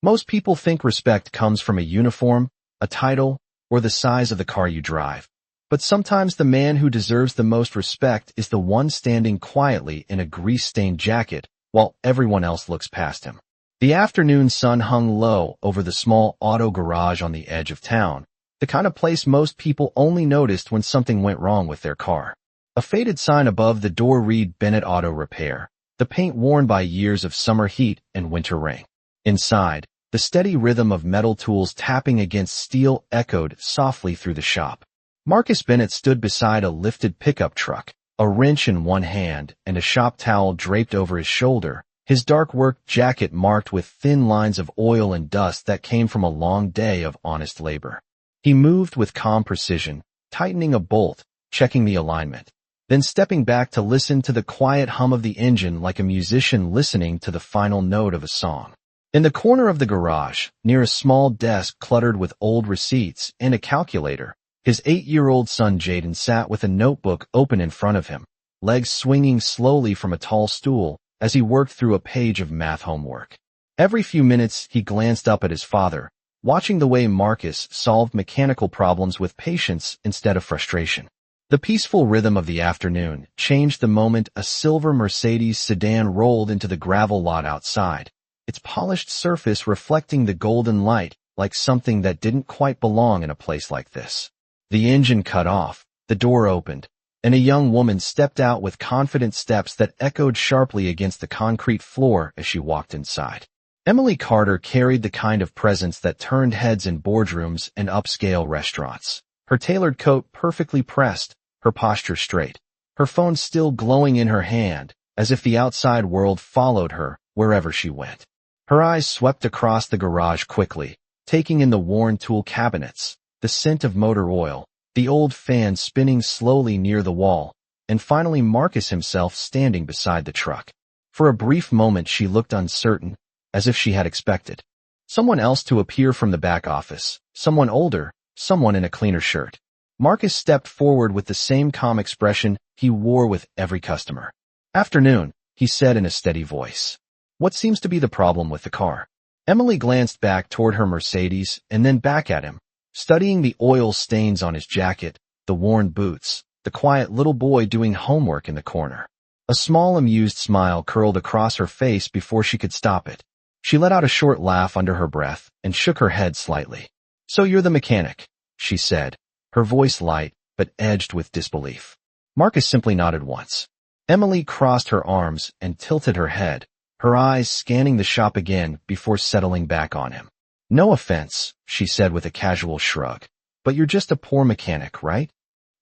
Most people think respect comes from a uniform, a title, or the size of the car you drive. But sometimes the man who deserves the most respect is the one standing quietly in a grease-stained jacket while everyone else looks past him. The afternoon sun hung low over the small auto garage on the edge of town, the kind of place most people only noticed when something went wrong with their car. A faded sign above the door read Bennett Auto Repair, the paint worn by years of summer heat and winter rain. Inside, the steady rhythm of metal tools tapping against steel echoed softly through the shop. Marcus Bennett stood beside a lifted pickup truck, a wrench in one hand and a shop towel draped over his shoulder, his dark work jacket marked with thin lines of oil and dust that came from a long day of honest labor. He moved with calm precision, tightening a bolt, checking the alignment, then stepping back to listen to the quiet hum of the engine like a musician listening to the final note of a song. In the corner of the garage, near a small desk cluttered with old receipts and a calculator, his 8-year-old son Jaden sat with a notebook open in front of him, legs swinging slowly from a tall stool as he worked through a page of math homework. Every few minutes he glanced up at his father, watching the way Marcus solved mechanical problems with patience instead of frustration. The peaceful rhythm of the afternoon changed the moment a silver Mercedes sedan rolled into the gravel lot outside, its polished surface reflecting the golden light like something that didn't quite belong in a place like this. The engine cut off, the door opened, and a young woman stepped out with confident steps that echoed sharply against the concrete floor as she walked inside. Emily Carter carried the kind of presence that turned heads in boardrooms and upscale restaurants. Her tailored coat perfectly pressed, her posture straight, her phone still glowing in her hand, as if the outside world followed her wherever she went. Her eyes swept across the garage quickly, taking in the worn tool cabinets, the scent of motor oil, the old fan spinning slowly near the wall, and finally Marcus himself standing beside the truck. For a brief moment she looked uncertain, as if she had expected someone else to appear from the back office, someone older, someone in a cleaner shirt. Marcus stepped forward with the same calm expression he wore with every customer. "Afternoon," he said in a steady voice. "What seems to be the problem with the car?" Emily glanced back toward her Mercedes and then back at him, studying the oil stains on his jacket, the worn boots, the quiet little boy doing homework in the corner. A small amused smile curled across her face before she could stop it. She let out a short laugh under her breath and shook her head slightly. "So you're the mechanic," she said, her voice light but edged with disbelief. Marcus simply nodded once. Emily crossed her arms and tilted her head, her eyes scanning the shop again before settling back on him. "No offense," she said with a casual shrug, "but you're just a poor mechanic, right?"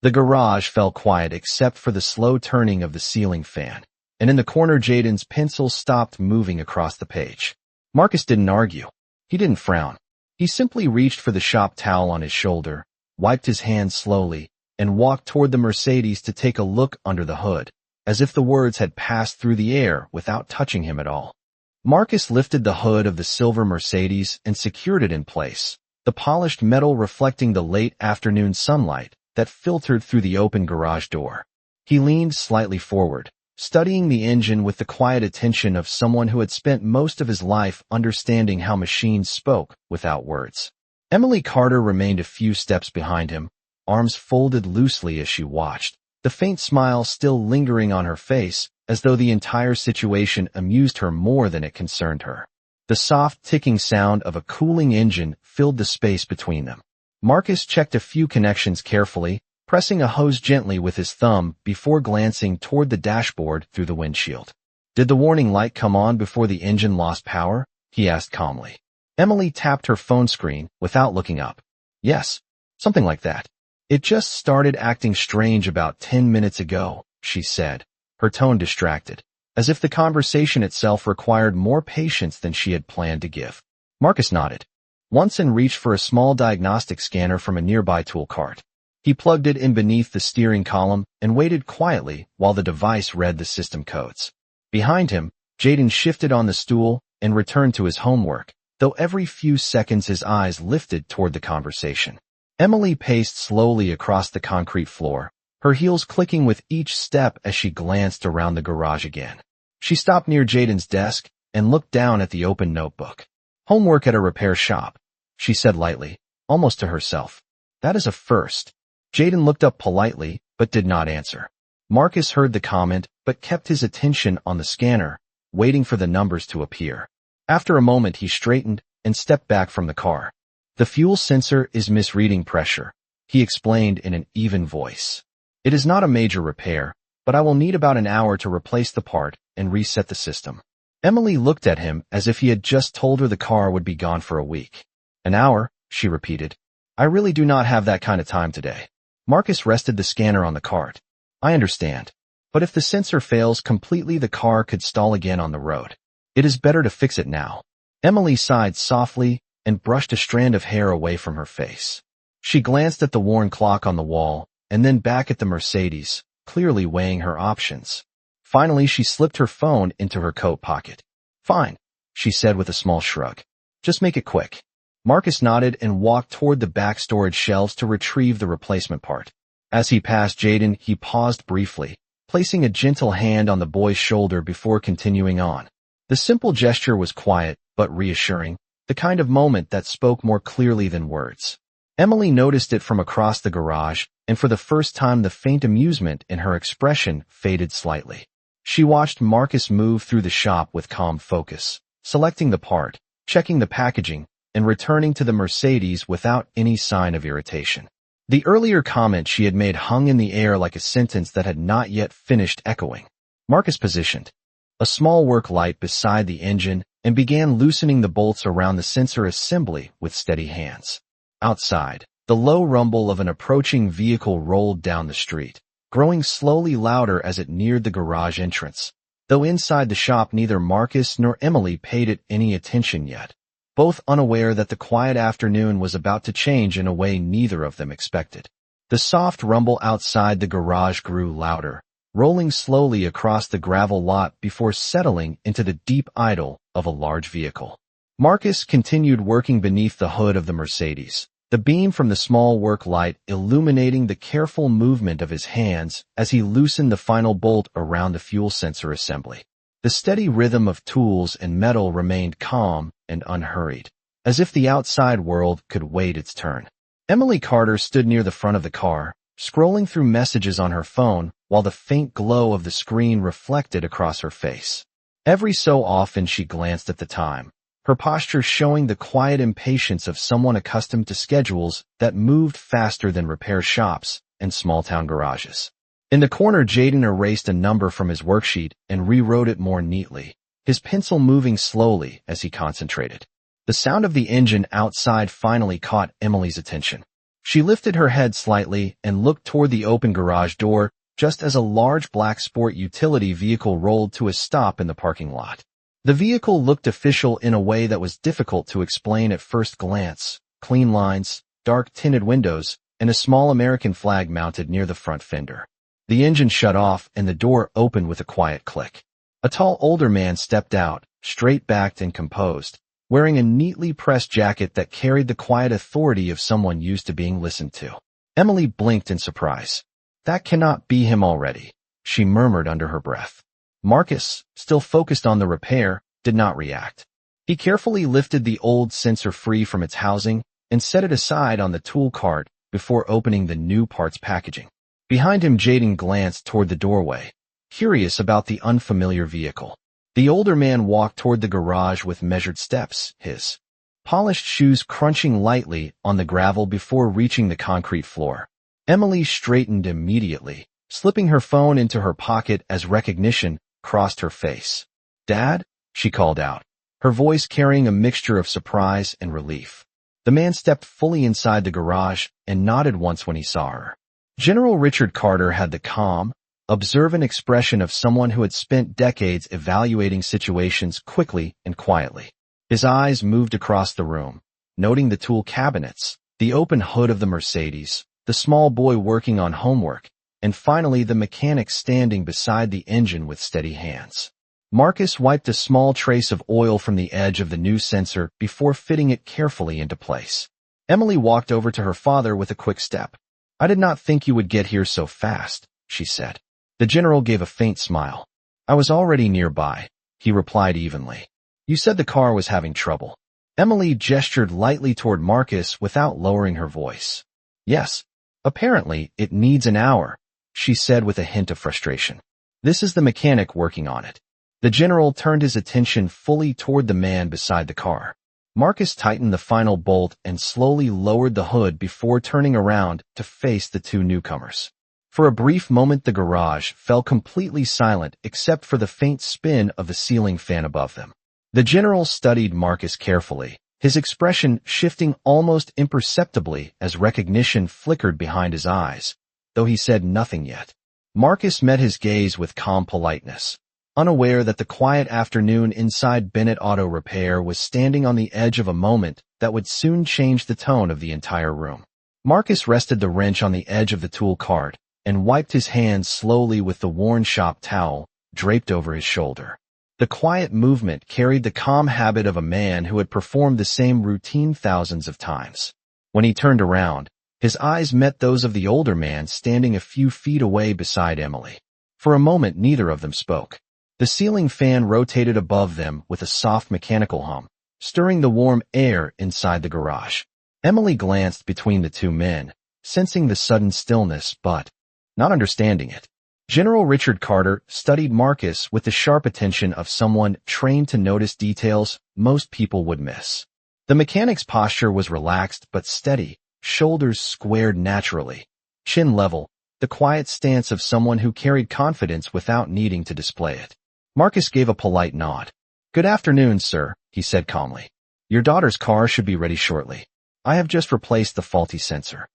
The garage fell quiet except for the slow turning of the ceiling fan, and in the corner Jaden's pencil stopped moving across the page. Marcus didn't argue. He didn't frown. He simply reached for the shop towel on his shoulder, wiped his hands slowly, and walked toward the Mercedes to take a look under the hood, as if the words had passed through the air without touching him at all. Marcus lifted the hood of the silver Mercedes and secured it in place, the polished metal reflecting the late afternoon sunlight that filtered through the open garage door. He leaned slightly forward, studying the engine with the quiet attention of someone who had spent most of his life understanding how machines spoke without words. Emily Carter remained a few steps behind him, arms folded loosely as she watched, the faint smile still lingering on her face, as though the entire situation amused her more than it concerned her. The soft ticking sound of a cooling engine filled the space between them. Marcus checked a few connections carefully, pressing a hose gently with his thumb before glancing toward the dashboard through the windshield. "Did the warning light come on before the engine lost power?" he asked calmly. Emily tapped her phone screen without looking up. "Yes, something like that. It just started acting strange about 10 minutes ago," she said, her tone distracted, as if the conversation itself required more patience than she had planned to give. Marcus nodded once and reached for a small diagnostic scanner from a nearby tool cart. He plugged it in beneath the steering column and waited quietly while the device read the system codes. Behind him, Jaden shifted on the stool and returned to his homework, though every few seconds his eyes lifted toward the conversation. Emily paced slowly across the concrete floor, her heels clicking with each step as she glanced around the garage again. She stopped near Jaden's desk and looked down at the open notebook. Homework at a repair shop, she said lightly, almost to herself. That is a first. Jaden looked up politely, but did not answer. Marcus heard the comment, but kept his attention on the scanner, waiting for the numbers to appear. After a moment he straightened and stepped back from the car. The fuel sensor is misreading pressure, he explained in an even voice. It is not a major repair, but I will need about an hour to replace the part and reset the system. Emily looked at him as if he had just told her the car would be gone for a week. An hour, she repeated. I really do not have that kind of time today. Marcus rested the scanner on the cart. I understand. But if the sensor fails completely, the car could stall again on the road. It is better to fix it now. Emily sighed softly and brushed a strand of hair away from her face. She glanced at the worn clock on the wall and then back at the Mercedes, clearly weighing her options. Finally, she slipped her phone into her coat pocket. Fine, she said with a small shrug. Just make it quick. Marcus nodded and walked toward the back storage shelves to retrieve the replacement part. As he passed Jaden, he paused briefly, placing a gentle hand on the boy's shoulder before continuing on. The simple gesture was quiet, but reassuring, the kind of moment that spoke more clearly than words. Emily noticed it from across the garage, and for the first time the faint amusement in her expression faded slightly. She watched Marcus move through the shop with calm focus, selecting the part, checking the packaging, and returning to the Mercedes without any sign of irritation. The earlier comment she had made hung in the air like a sentence that had not yet finished echoing. Marcus positioned a small work light beside the engine and began loosening the bolts around the sensor assembly with steady hands. Outside, the low rumble of an approaching vehicle rolled down the street, growing slowly louder as it neared the garage entrance. Though inside the shop neither Marcus nor Emily paid it any attention yet, both unaware that the quiet afternoon was about to change in a way neither of them expected. The soft rumble outside the garage grew louder, rolling slowly across the gravel lot before settling into the deep idle of a large vehicle. Marcus continued working beneath the hood of the Mercedes, the beam from the small work light illuminating the careful movement of his hands as he loosened the final bolt around the fuel sensor assembly. The steady rhythm of tools and metal remained calm and unhurried, as if the outside world could wait its turn. Emily Carter stood near the front of the car, scrolling through messages on her phone while the faint glow of the screen reflected across her face. Every so often she glanced at the time, her posture showing the quiet impatience of someone accustomed to schedules that moved faster than repair shops and small-town garages. In the corner, Jaden erased a number from his worksheet and rewrote it more neatly, his pencil moving slowly as he concentrated. The sound of the engine outside finally caught Emily's attention. She lifted her head slightly and looked toward the open garage door just as a large black sport utility vehicle rolled to a stop in the parking lot. The vehicle looked official in a way that was difficult to explain at first glance: clean lines, dark tinted windows, and a small American flag mounted near the front fender. The engine shut off and the door opened with a quiet click. A tall older man stepped out, straight-backed and composed, wearing a neatly pressed jacket that carried the quiet authority of someone used to being listened to. Emily blinked in surprise. That cannot be him already, she murmured under her breath. Marcus, still focused on the repair, did not react. He carefully lifted the old sensor free from its housing and set it aside on the tool cart before opening the new parts packaging. Behind him, Jaden glanced toward the doorway, curious about the unfamiliar vehicle. The older man walked toward the garage with measured steps, his polished shoes crunching lightly on the gravel before reaching the concrete floor. Emily straightened immediately, slipping her phone into her pocket as recognition crossed her face. "Dad?" she called out, her voice carrying a mixture of surprise and relief. The man stepped fully inside the garage and nodded once when he saw her. General Richard Carter had the calm, observant expression of someone who had spent decades evaluating situations quickly and quietly. His eyes moved across the room, noting the tool cabinets, the open hood of the Mercedes, the small boy working on homework, and finally the mechanic standing beside the engine with steady hands. Marcus wiped a small trace of oil from the edge of the new sensor before fitting it carefully into place. Emily walked over to her father with a quick step. "I did not think you would get here so fast," she said. The general gave a faint smile. "I was already nearby," he replied evenly. "You said the car was having trouble." Emily gestured lightly toward Marcus without lowering her voice. Yes. Apparently, it needs an hour, she said with a hint of frustration. This is the mechanic working on it. The general turned his attention fully toward the man beside the car. Marcus tightened the final bolt and slowly lowered the hood before turning around to face the two newcomers. For a brief moment the garage fell completely silent except for the faint spin of the ceiling fan above them. The general studied Marcus carefully, his expression shifting almost imperceptibly as recognition flickered behind his eyes, though he said nothing yet. Marcus met his gaze with calm politeness, unaware that the quiet afternoon inside Bennett Auto Repair was standing on the edge of a moment that would soon change the tone of the entire room. Marcus rested the wrench on the edge of the tool cart and wiped his hands slowly with the worn shop towel draped over his shoulder. The quiet movement carried the calm habit of a man who had performed the same routine thousands of times. When he turned around, his eyes met those of the older man standing a few feet away beside Emily. For a moment neither of them spoke. The ceiling fan rotated above them with a soft mechanical hum, stirring the warm air inside the garage. Emily glanced between the two men, sensing the sudden stillness but not understanding it. General Richard Carter studied Marcus with the sharp attention of someone trained to notice details most people would miss. The mechanic's posture was relaxed but steady, shoulders squared naturally, chin level, the quiet stance of someone who carried confidence without needing to display it. Marcus gave a polite nod. "Good afternoon, sir," he said calmly. "Your daughter's car should be ready shortly. I have just replaced the faulty sensor."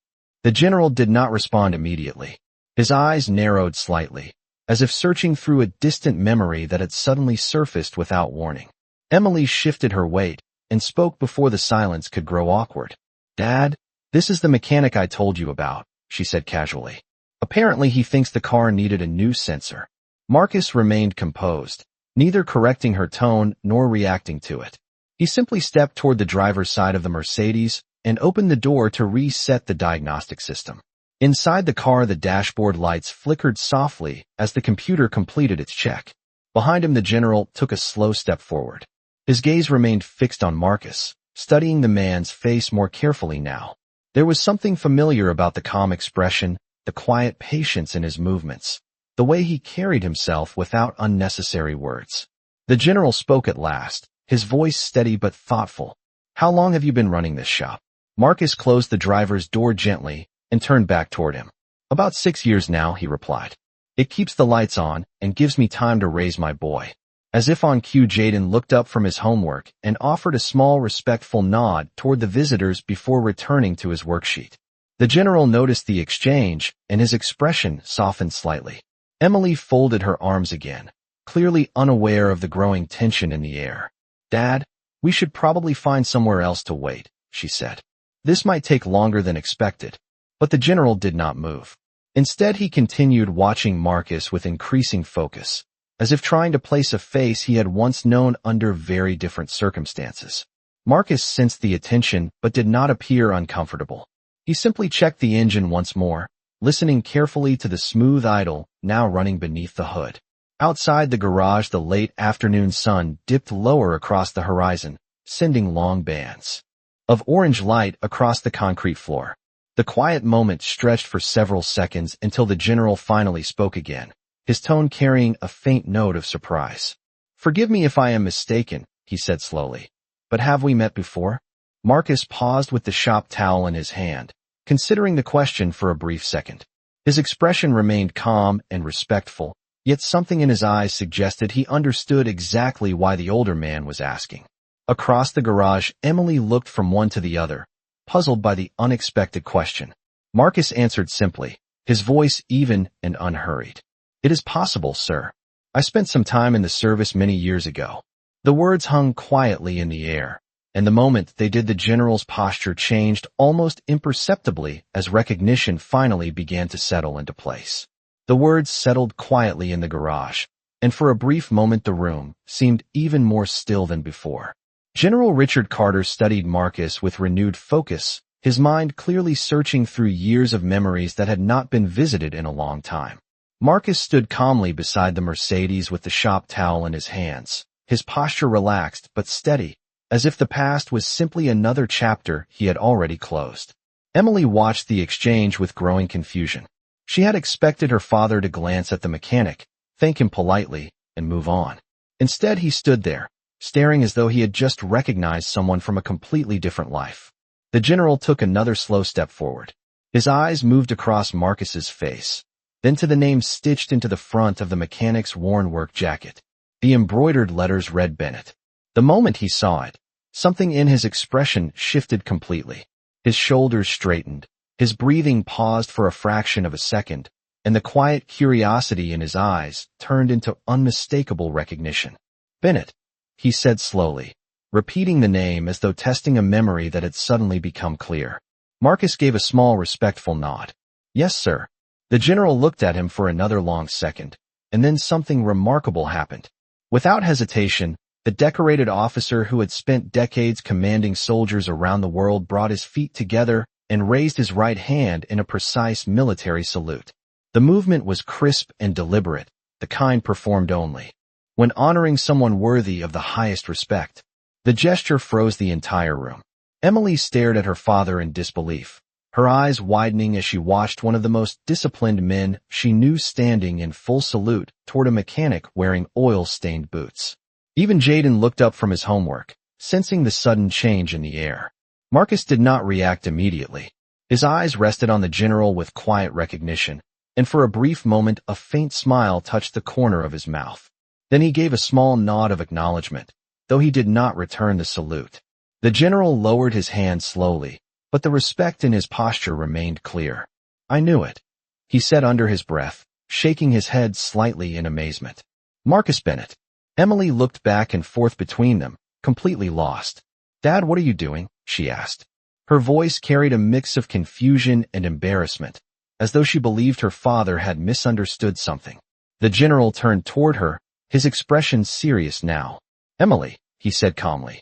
The general did not respond immediately. His eyes narrowed slightly, as if searching through a distant memory that had suddenly surfaced without warning. Emily shifted her weight and spoke before the silence could grow awkward. "Dad, this is the mechanic I told you about," she said casually. "Apparently he thinks the car needed a new sensor." Marcus remained composed, neither correcting her tone nor reacting to it. He simply stepped toward the driver's side of the Mercedes and opened the door to reset the diagnostic system. Inside the car, the dashboard lights flickered softly as the computer completed its check. Behind him, the general took a slow step forward. His gaze remained fixed on Marcus, studying the man's face more carefully now. There was something familiar about the calm expression, the quiet patience in his movements, the way he carried himself without unnecessary words. The general spoke at last, his voice steady but thoughtful. "How long have you been running this shop?" Marcus closed the driver's door gently and turned back toward him. "About 6 years now," he replied. "It keeps the lights on and gives me time to raise my boy." As if on cue, Jaden looked up from his homework and offered a small respectful nod toward the visitors before returning to his worksheet. The general noticed the exchange, and his expression softened slightly. Emily folded her arms again, clearly unaware of the growing tension in the air. "Dad, we should probably find somewhere else to wait," she said. "This might take longer than expected." But the general did not move. Instead, he continued watching Marcus with increasing focus, as if trying to place a face he had once known under very different circumstances. Marcus sensed the attention but did not appear uncomfortable. He simply checked the engine once more, listening carefully to the smooth idle now running beneath the hood. Outside the garage, the late afternoon sun dipped lower across the horizon, sending long bands of orange light across the concrete floor. The quiet moment stretched for several seconds until the general finally spoke again, his tone carrying a faint note of surprise. "Forgive me if I am mistaken," he said slowly, "but have we met before?" Marcus paused with the shop towel in his hand, considering the question for a brief second. His expression remained calm and respectful, yet something in his eyes suggested he understood exactly why the older man was asking. Across the garage, Emily looked from one to the other, puzzled by the unexpected question. Marcus answered simply, his voice even and unhurried. "It is possible, sir. I spent some time in the service many years ago." The words hung quietly in the air, and the moment they did, the general's posture changed almost imperceptibly as recognition finally began to settle into place. The words settled quietly in the garage, and for a brief moment the room seemed even more still than before. General Richard Carter studied Marcus with renewed focus, his mind clearly searching through years of memories that had not been visited in a long time. Marcus stood calmly beside the Mercedes with the shop towel in his hands, his posture relaxed but steady, as if the past was simply another chapter he had already closed. Emily watched the exchange with growing confusion. She had expected her father to glance at the mechanic, thank him politely, and move on. Instead, he stood there, staring as though he had just recognized someone from a completely different life. The general took another slow step forward. His eyes moved across Marcus's face, then to the name stitched into the front of the mechanic's worn work jacket. The embroidered letters read Bennett. The moment he saw it, something in his expression shifted completely. His shoulders straightened, his breathing paused for a fraction of a second, and the quiet curiosity in his eyes turned into unmistakable recognition. Bennett, he said slowly, repeating the name as though testing a memory that had suddenly become clear. Marcus gave a small respectful nod. Yes, sir. The general looked at him for another long second, and then something remarkable happened. Without hesitation, the decorated officer who had spent decades commanding soldiers around the world brought his feet together and raised his right hand in a precise military salute. The movement was crisp and deliberate, the kind performed only when honoring someone worthy of the highest respect. The gesture froze the entire room. Emily stared at her father in disbelief, her eyes widening as she watched one of the most disciplined men she knew standing in full salute toward a mechanic wearing oil-stained boots. Even Jaden looked up from his homework, sensing the sudden change in the air. Marcus did not react immediately. His eyes rested on the general with quiet recognition, and for a brief moment a faint smile touched the corner of his mouth. Then he gave a small nod of acknowledgement, though he did not return the salute. The general lowered his hand slowly, but the respect in his posture remained clear. I knew it, he said under his breath, shaking his head slightly in amazement. Marcus Bennett. Emily looked back and forth between them, completely lost. Dad, what are you doing? She asked. Her voice carried a mix of confusion and embarrassment, as though she believed her father had misunderstood something. The general turned toward her, his expression serious now. Emily, he said calmly.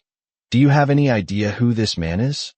Do you have any idea who this man is?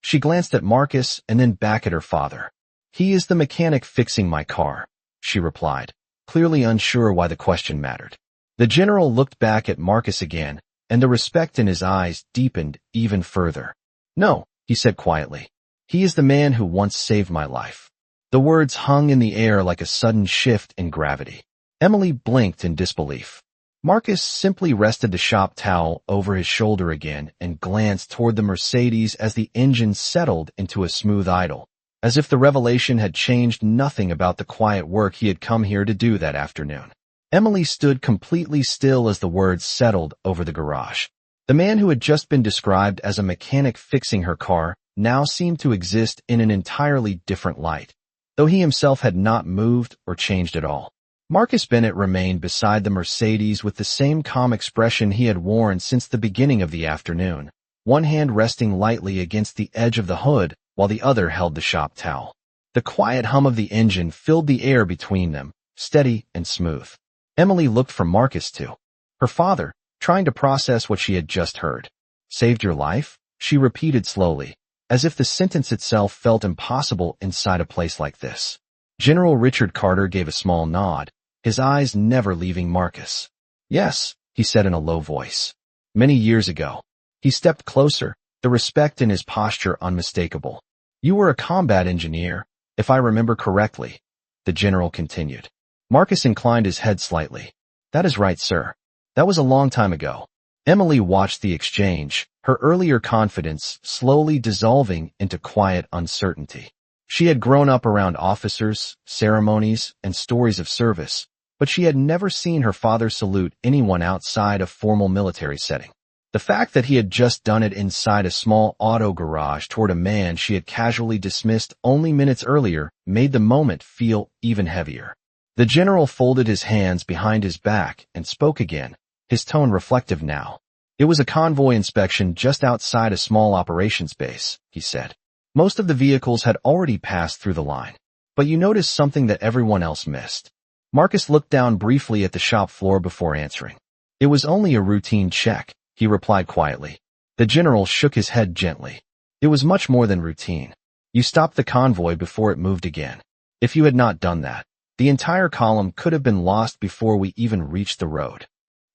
She glanced at Marcus and then back at her father. He is the mechanic fixing my car, she replied, clearly unsure why the question mattered. The general looked back at Marcus again, and the respect in his eyes deepened even further. No, he said quietly. He is the man who once saved my life. The words hung in the air like a sudden shift in gravity. Emily blinked in disbelief. Marcus simply rested the shop towel over his shoulder again and glanced toward the Mercedes as the engine settled into a smooth idle, as if the revelation had changed nothing about the quiet work he had come here to do that afternoon. Emily stood completely still as the words settled over the garage. The man who had just been described as a mechanic fixing her car now seemed to exist in an entirely different light, though he himself had not moved or changed at all. Marcus Bennett remained beside the Mercedes with the same calm expression he had worn since the beginning of the afternoon, one hand resting lightly against the edge of the hood while the other held the shop towel. The quiet hum of the engine filled the air between them, steady and smooth. Emily looked from Marcus to her father, trying to process what she had just heard. Saved your life? She repeated slowly, as if the sentence itself felt impossible inside a place like this. General Richard Carter gave a small nod, his eyes never leaving Marcus. Yes, he said in a low voice. Many years ago. He stepped closer, the respect in his posture unmistakable. You were a combat engineer, if I remember correctly, the general continued. Marcus inclined his head slightly. That is right, sir. That was a long time ago. Emily watched the exchange, her earlier confidence slowly dissolving into quiet uncertainty. She had grown up around officers, ceremonies, and stories of service, but she had never seen her father salute anyone outside a formal military setting. The fact that he had just done it inside a small auto garage toward a man she had casually dismissed only minutes earlier made the moment feel even heavier. The general folded his hands behind his back and spoke again, his tone reflective now. It was a convoy inspection just outside a small operations base, he said. Most of the vehicles had already passed through the line, but you noticed something that everyone else missed. Marcus looked down briefly at the shop floor before answering. It was only a routine check, he replied quietly. The general shook his head gently. It was much more than routine. You stopped the convoy before it moved again. If you had not done that, the entire column could have been lost before we even reached the road.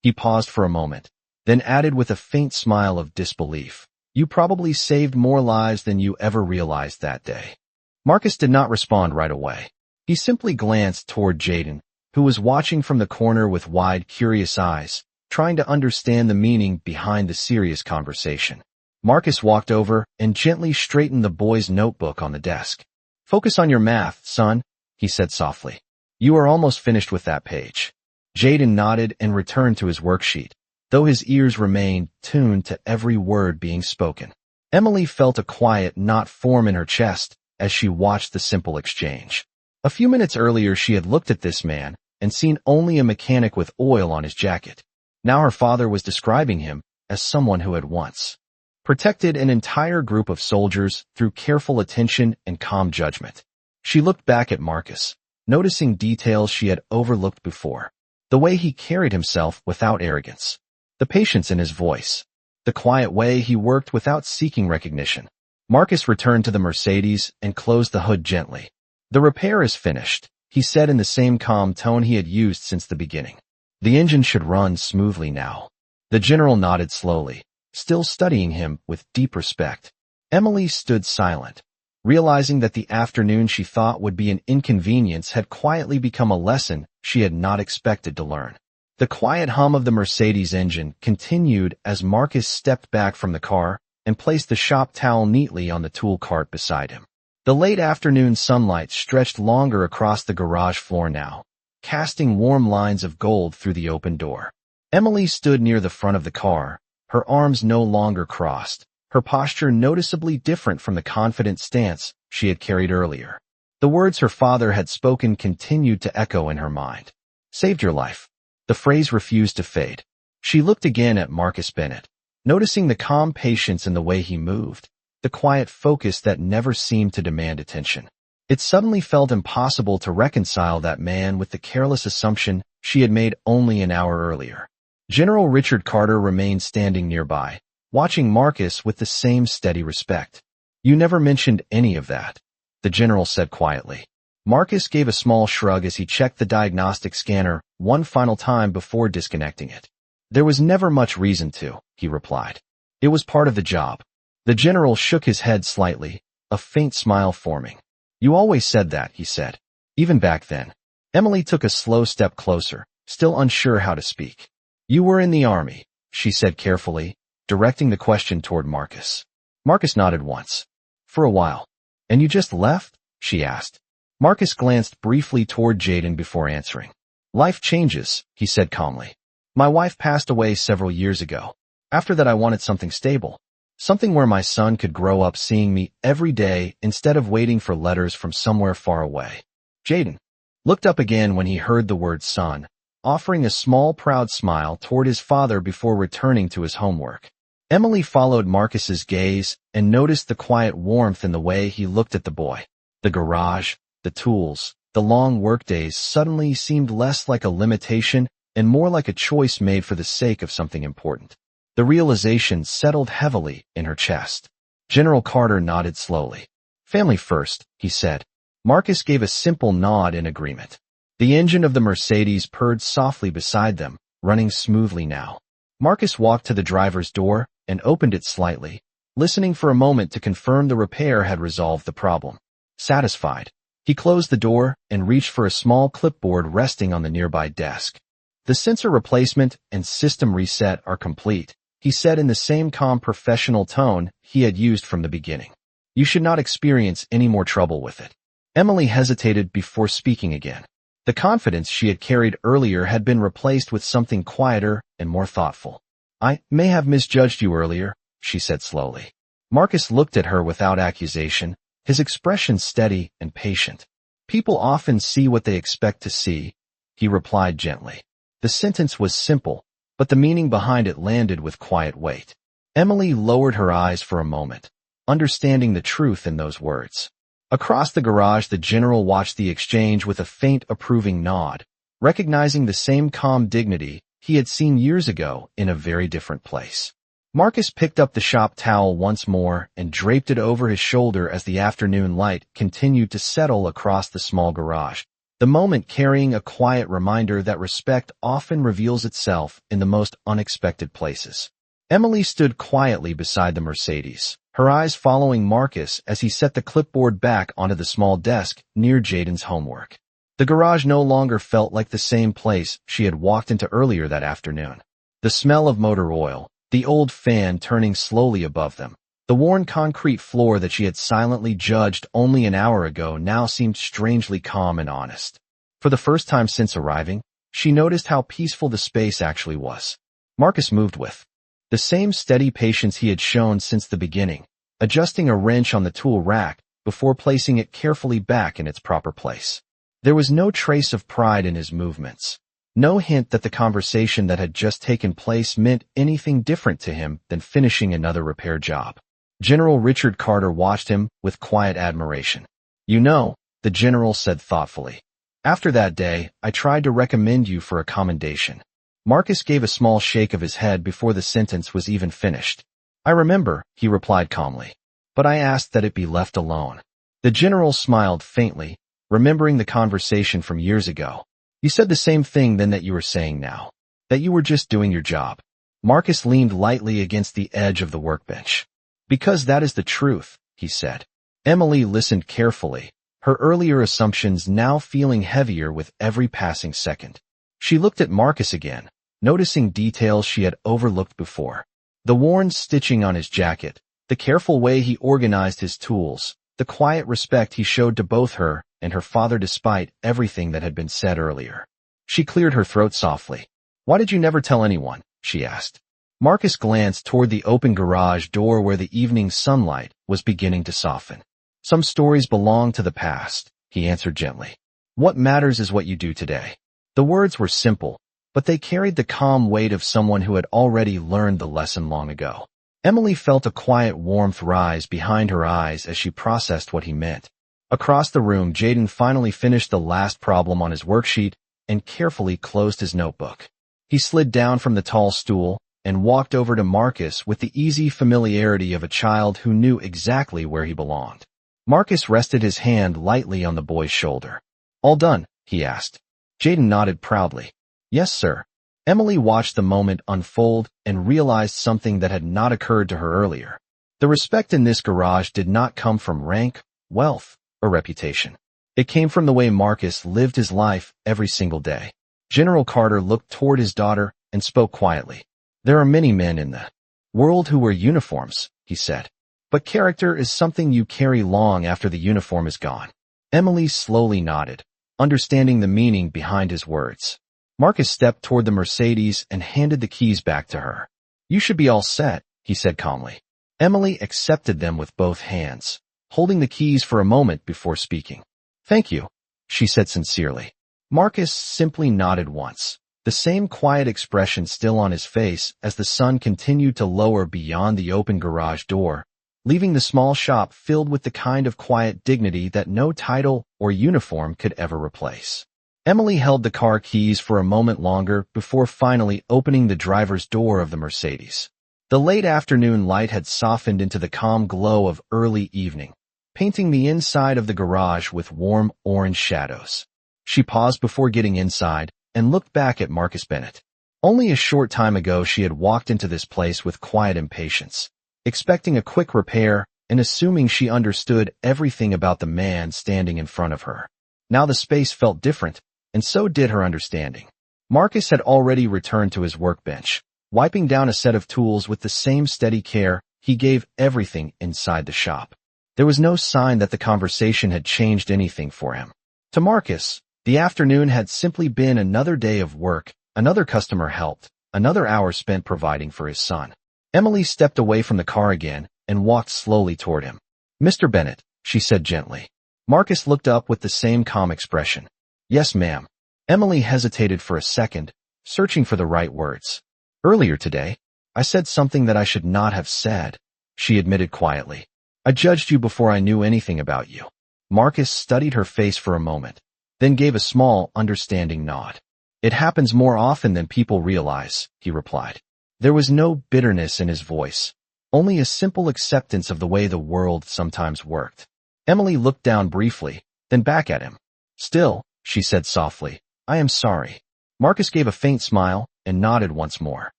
He paused for a moment, then added with a faint smile of disbelief, "You probably saved more lives than you ever realized that day." Marcus did not respond right away. He simply glanced toward Jaden, who was watching from the corner with wide, curious eyes, trying to understand the meaning behind the serious conversation. Marcus walked over and gently straightened the boy's notebook on the desk. "Focus on your math, son," he said softly. "You are almost finished with that page." Jaden nodded and returned to his worksheet, though his ears remained tuned to every word being spoken. Emily felt a quiet knot form in her chest as she watched the simple exchange. A few minutes earlier she had looked at this man and seen only a mechanic with oil on his jacket. Now her father was describing him as someone who had once protected an entire group of soldiers through careful attention and calm judgment. She looked back at Marcus, noticing details she had overlooked before. The way he carried himself without arrogance, the patience in his voice, the quiet way he worked without seeking recognition. Marcus returned to the Mercedes and closed the hood gently. "The repair is finished," he said in the same calm tone he had used since the beginning. "The engine should run smoothly now." The general nodded slowly, still studying him with deep respect. Emily stood silent, realizing that the afternoon she thought would be an inconvenience had quietly become a lesson she had not expected to learn. The quiet hum of the Mercedes engine continued as Marcus stepped back from the car and placed the shop towel neatly on the tool cart beside him. The late afternoon sunlight stretched longer across the garage floor now, casting warm lines of gold through the open door. Emily stood near the front of the car, her arms no longer crossed, her posture noticeably different from the confident stance she had carried earlier. The words her father had spoken continued to echo in her mind. "Saved your life." The phrase refused to fade. She looked again at Marcus Bennett, noticing the calm patience in the way he moved, the quiet focus that never seemed to demand attention. It suddenly felt impossible to reconcile that man with the careless assumption she had made only an hour earlier. General Richard Carter remained standing nearby, watching Marcus with the same steady respect. "You never mentioned any of that," the general said quietly. Marcus gave a small shrug as he checked the diagnostic scanner one final time before disconnecting it. "There was never much reason to," he replied. "It was part of the job." The general shook his head slightly, a faint smile forming. "You always said that," he said. "Even back then." Emily took a slow step closer, still unsure how to speak. "You were in the army," she said carefully, directing the question toward Marcus. Marcus nodded once. "For a while." "And you just left?" she asked. Marcus glanced briefly toward Jaden before answering. "Life changes," he said calmly. "My wife passed away several years ago. After that I wanted something stable. Something where my son could grow up seeing me every day instead of waiting for letters from somewhere far away." Jaden looked up again when he heard the word son, offering a small proud smile toward his father before returning to his homework. Emily followed Marcus's gaze and noticed the quiet warmth in the way he looked at the boy. The garage, the tools, the long workdays suddenly seemed less like a limitation and more like a choice made for the sake of something important. The realization settled heavily in her chest. General Carter nodded slowly. "Family first," he said. Marcus gave a simple nod in agreement. The engine of the Mercedes purred softly beside them, running smoothly now. Marcus walked to the driver's door and opened it slightly, listening for a moment to confirm the repair had resolved the problem. Satisfied, he closed the door and reached for a small clipboard resting on the nearby desk. "The sensor replacement and system reset are complete," he said in the same calm professional tone he had used from the beginning. "You should not experience any more trouble with it." Emily hesitated before speaking again. The confidence she had carried earlier had been replaced with something quieter and more thoughtful. "I may have misjudged you earlier," she said slowly. Marcus looked at her without accusation, his expression steady and patient. "People often see what they expect to see," he replied gently. The sentence was simple, but the meaning behind it landed with quiet weight. Emily lowered her eyes for a moment, understanding the truth in those words. Across the garage, the general watched the exchange with a faint approving nod, recognizing the same calm dignity he had seen years ago in a very different place. Marcus picked up the shop towel once more and draped it over his shoulder as the afternoon light continued to settle across the small garage, the moment carrying a quiet reminder that respect often reveals itself in the most unexpected places. Emily stood quietly beside the Mercedes, her eyes following Marcus as he set the clipboard back onto the small desk near Jaden's homework. The garage no longer felt like the same place she had walked into earlier that afternoon. The smell of motor oil, the old fan turning slowly above them, the worn concrete floor that she had silently judged only an hour ago now seemed strangely calm and honest. For the first time since arriving, she noticed how peaceful the space actually was. Marcus moved with the same steady patience he had shown since the beginning, adjusting a wrench on the tool rack before placing it carefully back in its proper place. There was no trace of pride in his movements, no hint that the conversation that had just taken place meant anything different to him than finishing another repair job. General Richard Carter watched him with quiet admiration. "You know," the general said thoughtfully, "after that day, I tried to recommend you for a commendation." Marcus gave a small shake of his head before the sentence was even finished. "I remember," he replied calmly, "but I asked that it be left alone." The general smiled faintly, remembering the conversation from years ago. "You said the same thing then that you were saying now, that you were just doing your job." Marcus leaned lightly against the edge of the workbench. "Because that is the truth," he said. Emily listened carefully, her earlier assumptions now feeling heavier with every passing second. She looked at Marcus again, noticing details she had overlooked before. The worn stitching on his jacket, the careful way he organized his tools, the quiet respect he showed to both her and her father despite everything that had been said earlier. She cleared her throat softly. "Why did you never tell anyone?" she asked. Marcus glanced toward the open garage door where the evening sunlight was beginning to soften. "Some stories belong to the past," he answered gently. "What matters is what you do today." The words were simple, but they carried the calm weight of someone who had already learned the lesson long ago. Emily felt a quiet warmth rise behind her eyes as she processed what he meant. Across the room, Jaden finally finished the last problem on his worksheet and carefully closed his notebook. He slid down from the tall stool and walked over to Marcus with the easy familiarity of a child who knew exactly where he belonged. Marcus rested his hand lightly on the boy's shoulder. "All done?" he asked. Jaden nodded proudly. "Yes, sir." Emily watched the moment unfold and realized something that had not occurred to her earlier. The respect in this garage did not come from rank, wealth, or reputation. It came from the way Marcus lived his life every single day. General Carter looked toward his daughter and spoke quietly. "There are many men in the world who wear uniforms," he said. "But character is something you carry long after the uniform is gone." Emily slowly nodded, understanding the meaning behind his words. Marcus stepped toward the Mercedes and handed the keys back to her. "You should be all set," he said calmly. Emily accepted them with both hands, holding the keys for a moment before speaking. "Thank you," she said sincerely. Marcus simply nodded once, the same quiet expression still on his face as the sun continued to lower beyond the open garage door, leaving the small shop filled with the kind of quiet dignity that no title or uniform could ever replace. Emily held the car keys for a moment longer before finally opening the driver's door of the Mercedes. The late afternoon light had softened into the calm glow of early evening, painting the inside of the garage with warm orange shadows. She paused before getting inside and looked back at Marcus Bennett. Only a short time ago she had walked into this place with quiet impatience, expecting a quick repair and assuming she understood everything about the man standing in front of her. Now the space felt different, and so did her understanding. Marcus had already returned to his workbench, wiping down a set of tools with the same steady care he gave everything inside the shop. There was no sign that the conversation had changed anything for him. To Marcus, the afternoon had simply been another day of work, another customer helped, another hour spent providing for his son. Emily stepped away from the car again and walked slowly toward him. "Mr. Bennett," she said gently. Marcus looked up with the same calm expression. "Yes, ma'am." Emily hesitated for a second, searching for the right words. "Earlier today, I said something that I should not have said," she admitted quietly. "I judged you before I knew anything about you." Marcus studied her face for a moment, then gave a small, understanding nod. "It happens more often than people realize," he replied. There was no bitterness in his voice, only a simple acceptance of the way the world sometimes worked. Emily looked down briefly, then back at him. Still, she said softly. I am sorry. Marcus gave a faint smile and nodded once more.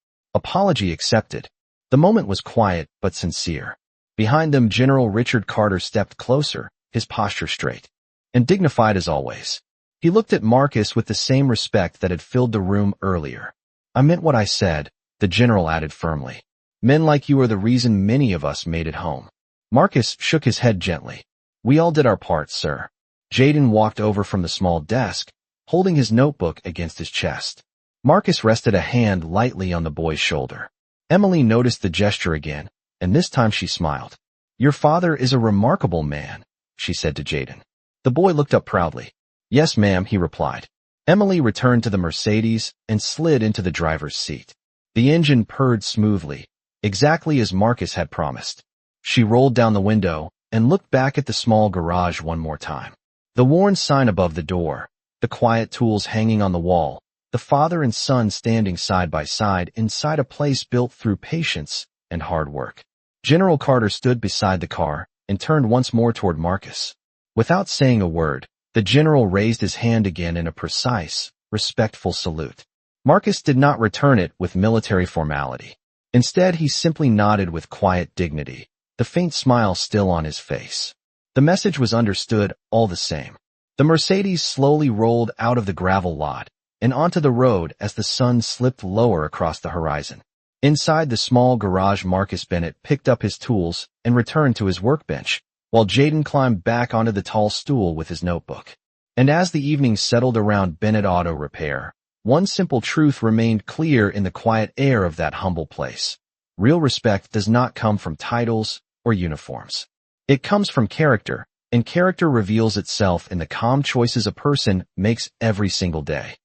Apology accepted. The moment was quiet but sincere. Behind them, General Richard Carter stepped closer, his posture straight and dignified as always. He looked at Marcus with the same respect that had filled the room earlier. I meant what I said, the general added firmly. Men like you are the reason many of us made it home. Marcus shook his head gently. We all did our part, sir. Jaden walked over from the small desk, holding his notebook against his chest. Marcus rested a hand lightly on the boy's shoulder. Emily noticed the gesture again, and this time she smiled. Your father is a remarkable man, she said to Jaden. The boy looked up proudly. Yes, ma'am, he replied. Emily returned to the Mercedes and slid into the driver's seat. The engine purred smoothly, exactly as Marcus had promised. She rolled down the window and looked back at the small garage one more time. The worn sign above the door, the quiet tools hanging on the wall, the father and son standing side by side inside a place built through patience and hard work. General Carter stood beside the car and turned once more toward Marcus. Without saying a word, the general raised his hand again in a precise, respectful salute. Marcus did not return it with military formality. Instead, he simply nodded with quiet dignity, the faint smile still on his face. The message was understood all the same. The Mercedes slowly rolled out of the gravel lot and onto the road as the sun slipped lower across the horizon. Inside the small garage, Marcus Bennett picked up his tools and returned to his workbench, while Jaden climbed back onto the tall stool with his notebook. And as the evening settled around Bennett Auto Repair, one simple truth remained clear in the quiet air of that humble place. Real respect does not come from titles or uniforms. It comes from character, and character reveals itself in the calm choices a person makes every single day.